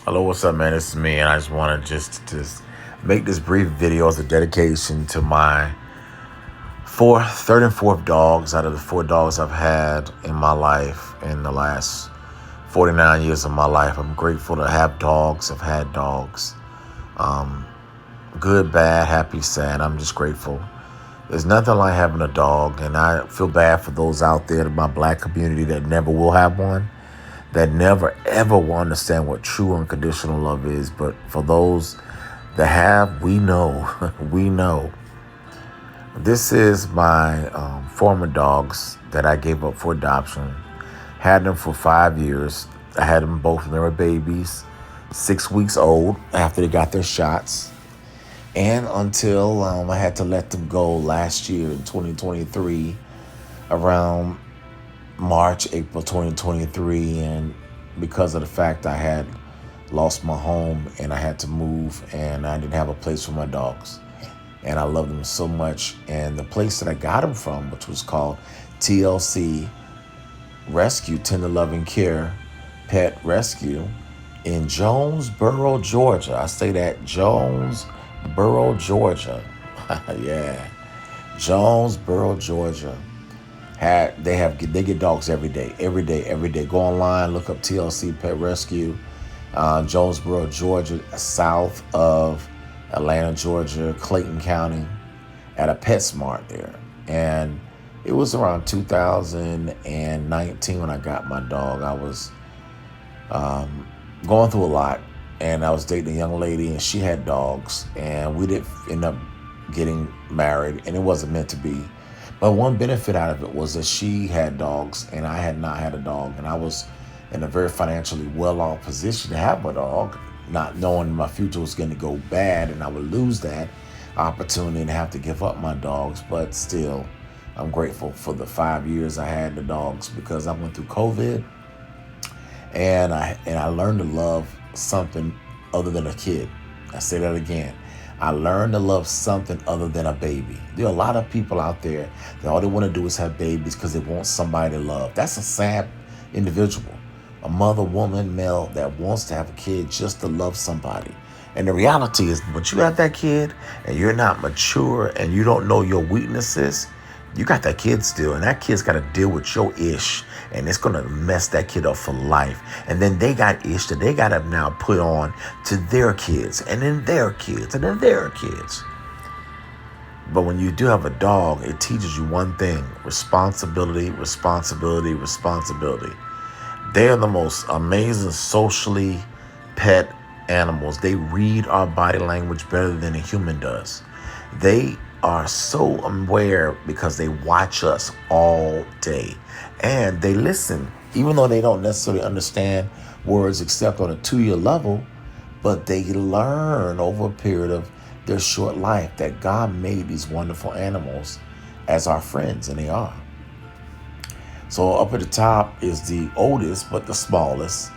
Hello, what's up, man? This is me, and I just want to just make this brief video as a dedication to my third and fourth dogs out of the four dogs I've had in my life in the last 49 years of my life. I'm grateful to have dogs. I've had dogs, um, good, bad, happy, sad. I'm just grateful. There's nothing like having a dog, and I feel bad for those out there in my black community that never will have one, that never ever will understand what true unconditional love is. But for those that have, we know, we know. This is my former dogs that I gave up for adoption. Had them for 5 years. I had them both when they were babies, 6 weeks old after they got their shots. And until I had to let them go last year in 2023, around March, April 2023, and because of the fact I had lost my home and I had to move and I didn't have a place for my dogs. And I loved them so much. And the place that I got them from, which was called TLC Rescue, Tender Loving Care Pet Rescue in Jonesboro, Georgia. I say that, Jonesboro, Georgia. Yeah, Jonesboro, Georgia. They get dogs every day, every day, every day. Go online, look up TLC Pet Rescue, Jonesboro, Georgia, south of Atlanta, Georgia, Clayton County, at a PetSmart there. And it was around 2019 when I got my dog. I was going through a lot, and I was dating a young lady, and she had dogs, and we didn't end up getting married, and it wasn't meant to be. But one benefit out of it was that she had dogs, and I had not had a dog, and I was in a very financially well-off position to have a dog, not knowing my future was going to go bad, and I would lose that opportunity and have to give up my dogs. But still, I'm grateful for the 5 years I had the dogs, because I went through COVID, and I learned to love something other than a kid. I say that again. I learned to love something other than a baby. There are a lot of people out there that all they want to do is have babies because they want somebody to love. That's a sad individual. A mother, woman, male that wants to have a kid just to love somebody. And the reality is, once you have that kid and you're not mature and you don't know your weaknesses, you got that kid still, and that kid's got to deal with your ish, and it's going to mess that kid up for life. And then they got ish that they got to now put on to their kids, and then their kids, and then their kids. But when you do have a dog, it teaches you one thing: responsibility, responsibility, responsibility. They are the most amazing socially pet animals. They read our body language better than a human does. They are so aware because they watch us all day, and they listen, even though they don't necessarily understand words except on a 2-year level. But they learn over a period of their short life that God made these wonderful animals as our friends, and they are. So up at the top is the oldest but the smallest,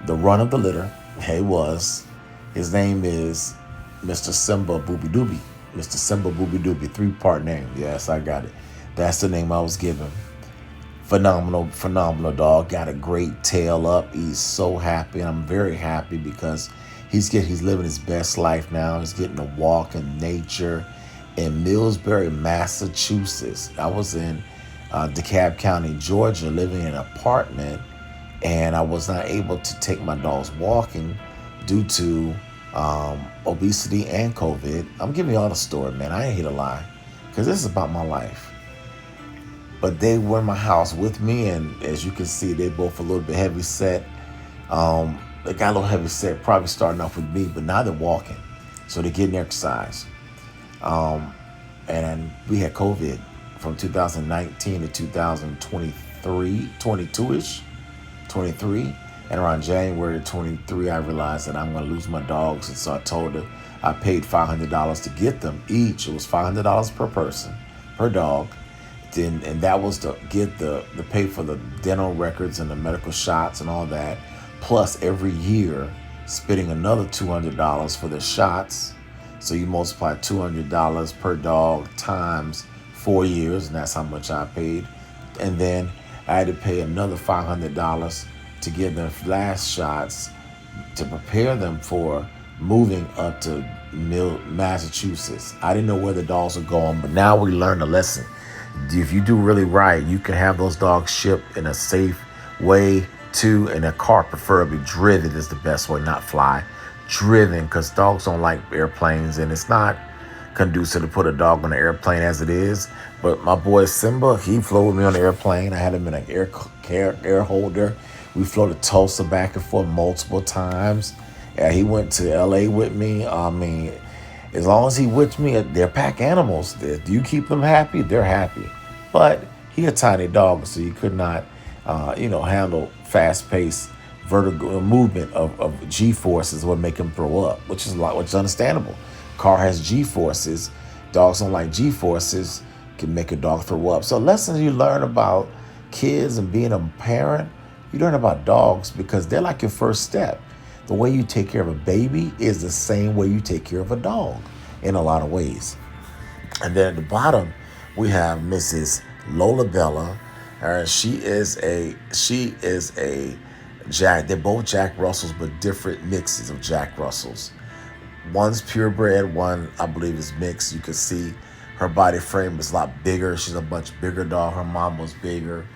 the run of the litter. His name is Mr. Simba-Boobie-Doobie. Mr. Simba-Boobie-Doobie, 3-part name. Yes, I got it. That's the name I was given. Phenomenal, phenomenal dog. Got a great tail up. He's so happy. I'm very happy because he's living his best life now. He's getting to walk in nature in Millsbury, Massachusetts. I was in DeKalb County, Georgia, living in an apartment, and I was not able to take my dogs walking due to obesity and COVID. I'm giving you all the story, man. I ain't here to lie, because this is about my life. But they were in my house with me, and as you can see, they both a little bit heavy set. They got a little heavy set, probably starting off with me, but now they're walking, so they're getting exercise. And we had COVID from 2019 to 2023, 22-ish, 23. And around January 23, I realized that I'm going to lose my dogs. And so I told her I paid $500 to get them each. It was $500 per person, per dog. And that was to get the pay for the dental records and the medical shots and all that. Plus every year spending another $200 for the shots. So you multiply $200 per dog times 4 years, and that's how much I paid. And then I had to pay another $500 to get the last shots to prepare them for moving up to Massachusetts. I didn't know where the dogs were going, but now we learned a lesson. If you do really right, you can have those dogs shipped in a safe way too, in a car, preferably driven is the best way, not fly. Driven, because dogs don't like airplanes, and it's not conducive to put a dog on an airplane as it is. But my boy Simba, he flew with me on the airplane. I had him in an air holder. We flew to Tulsa back and forth multiple times. Yeah, he went to LA with me. I mean, as long as he with me, they're pack animals. If you keep them happy, they're happy. But he a tiny dog, so he could not, handle fast-paced vertical movement of G-forces would make him throw up, which is understandable. Car has G-forces. Dogs don't like G-forces, can make a dog throw up. So lessons you learn about kids and being a parent, you learn about dogs because they're like your first step. The way you take care of a baby is the same way you take care of a dog in a lot of ways. And then at the bottom, we have Mrs. Lolla-Bella. She is a Jack. They're both Jack Russells, but different mixes of Jack Russells. One's purebred, one I believe is mixed. You can see her body frame is a lot bigger. She's a much bigger dog. Her mom was bigger.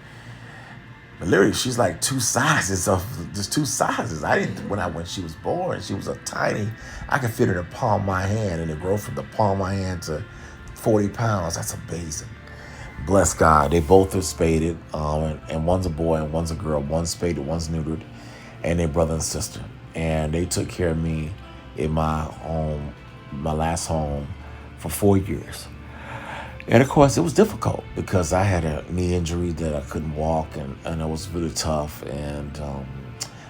But literally, she's like two sizes. I didn't when she was born. She was a tiny. I could fit her in the palm of my hand, and it grew from the palm of my hand to 40 pounds. That's amazing. Bless God. They both are spaded, and one's a boy and one's a girl. One's spaded, one's neutered, and they're brother and sister. And they took care of me in my home, my last home, for 4 years. And of course, it was difficult because I had a knee injury that I couldn't walk, and it was really tough. And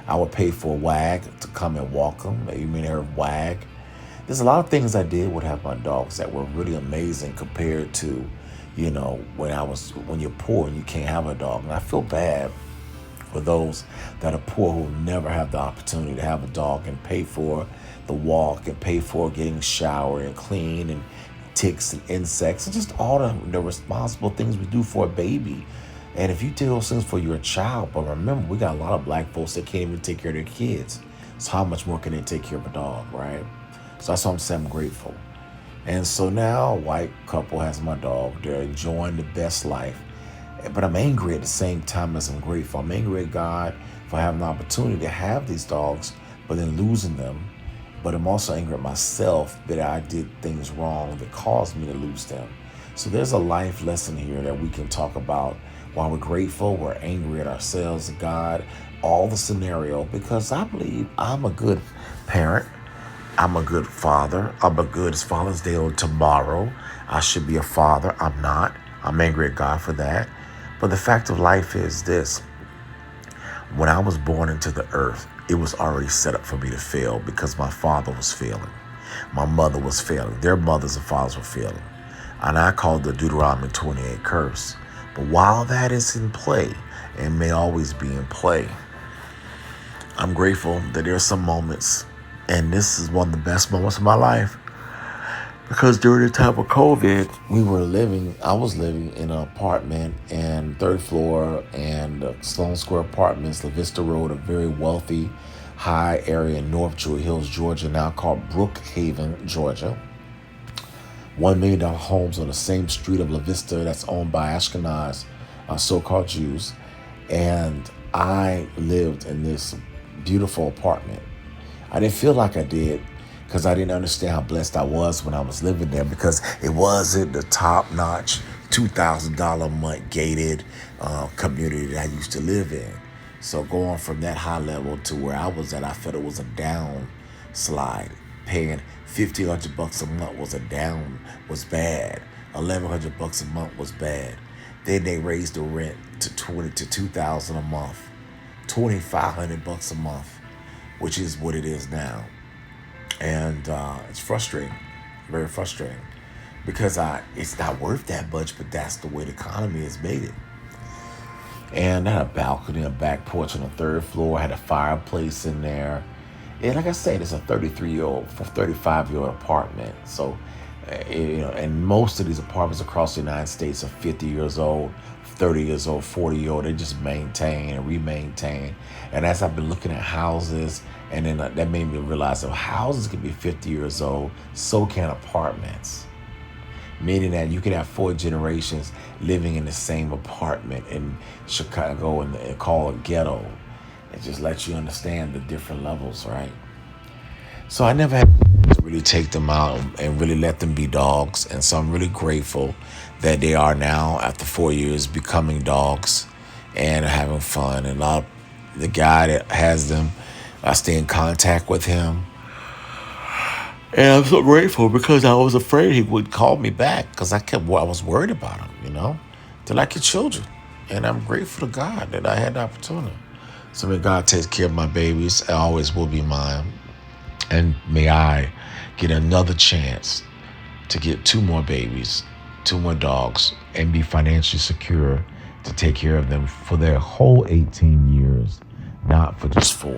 I would pay for a wag to come and walk them. You mean her wag? There's a lot of things I did would have my dogs that were really amazing compared to, when you're poor and you can't have a dog. And I feel bad for those that are poor who never have the opportunity to have a dog and pay for the walk and pay for getting showered and clean and ticks and insects and just all the responsible things we do for a baby. And if you do those things for your child, but remember, we got a lot of black folks that can't even take care of their kids. So how much more can they take care of a dog, right? So that's why I'm saying I'm grateful. And so now a white couple has my dog. They're enjoying the best life. But I'm angry at the same time as I'm grateful. I'm angry at God for having the opportunity to have these dogs, but then losing them. But I'm also angry at myself that I did things wrong that caused me to lose them. So there's a life lesson here that we can talk about while we're grateful, we're angry at ourselves, God, all the scenario, because I believe I'm a good parent. I'm a good father. I'm a good Father's Day on tomorrow. I should be a father. I'm not. I'm angry at God for that. But the fact of life is this. When I was born into the earth, it was already set up for me to fail because my father was failing. My mother was failing. Their mothers and fathers were failing. And I called the Deuteronomy 28 curse. But while that is in play, and may always be in play, I'm grateful that there are some moments, and this is one of the best moments of my life, because during the time of COVID, I was living in an apartment and third floor and Sloan Square Apartments, La Vista Road, a very wealthy, high area in North Druid Hills, Georgia, now called Brookhaven, Georgia. $1 million homes on the same street of La Vista that's owned by Ashkenaz, so-called Jews. And I lived in this beautiful apartment. I didn't feel like I did because I didn't understand how blessed I was when I was living there, because it wasn't the top-notch $2,000 a month gated community that I used to live in. So going from that high level to where I was at, I felt it was a downslide. Paying $1,500 a month was bad. $1,100 a month was bad. Then they raised the rent to $2,000 a month, $2,500 a month, which is what it is now. And it's frustrating, very frustrating, because it's not worth that much, but that's the way the economy has made it. And I had a balcony, a back porch on the third floor. I had a fireplace in there. And like I said, it's a 35-year-old apartment. So, and most of these apartments across the United States are 50 years old, 30 years old, 40-year-old. They just maintain and remaintain. And as I've been looking at houses, and then that made me realize that houses can be 50 years old, so can apartments. Meaning that you could have 4 generations living in the same apartment in Chicago and call it ghetto. It just lets you understand the different levels, right? So I never had to really take them out and really let them be dogs. And so I'm really grateful that they are now, after 4 years, becoming dogs and having fun. And the guy that has them, I stay in contact with him. And I'm so grateful because I was afraid he would call me back because I was worried about him, They're like your children. And I'm grateful to God that I had the opportunity. So may God take care of my babies. I always will be mine. And may I get another chance to get 2 more babies, 2 more dogs, and be financially secure to take care of them for their whole 18 years, not for just 4.